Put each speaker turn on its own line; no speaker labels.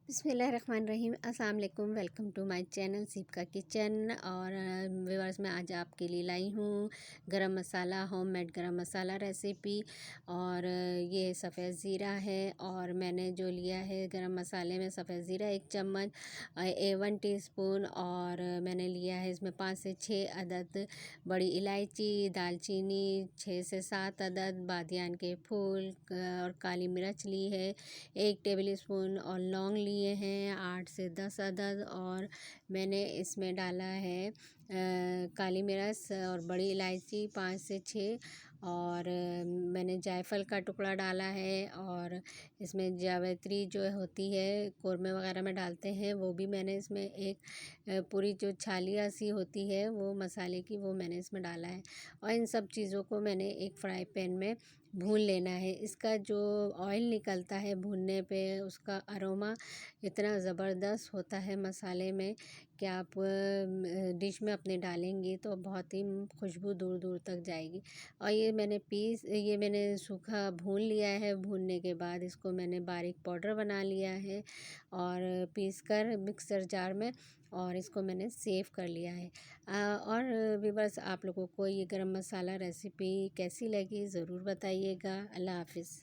बिस्मिल्लाहिर्रहमानिर्रहीम। अस्सलाम वालेकुम। वेलकम टू माय चैनल सीप का किचन। और व्यूअर्स, मैं आज आपके लिए लाई हूँ गरम मसाला, होममेड गरम मसाला रेसिपी। और ये सफ़ेद ज़ीरा है। और मैंने जो लिया है गरम मसाले में सफ़ेद ज़ीरा 1 चम्मच, 1 टीस्पून। और मैंने लिया है इसमें 5 से 6 अदद बड़ी इलायची, दालचीनी 6 से 7 अदद, बादियान के फूल और काली मिर्च ली है 1 टेबल स्पून। और लौंग लिए हैं 8 से 10 अदद। और मैंने इसमें डाला है काली मिर्च और बड़ी इलायची 5 से 6। और मैंने जायफल का टुकड़ा डाला है। और इसमें जावित्री जो होती है कोरमे वगैरह में डालते हैं, वो भी मैंने इसमें एक पूरी जो छालिया सी होती है वो मसाले की, वो मैंने इसमें डाला है। और इन सब चीज़ों को मैंने एक फ्राई पैन में भून लेना है। इसका जो ऑयल निकलता है भूनने पे, उसका अरोमा इतना ज़बरदस्त होता है मसाले में कि आप डिश में अपने डालेंगी तो बहुत ही खुशबू दूर दूर तक जाएगी। और ये मैंने सूखा भून लिया है। भूनने के बाद इसको मैंने बारीक पाउडर बना लिया है और पीस कर मिक्सर जार में, और इसको मैंने सेव कर लिया है। और व्यूअर्स, आप लोगों को ये गरम मसाला रेसिपी कैसी लगी ज़रूर बताइएगा। अल्लाह हाफ़िज़।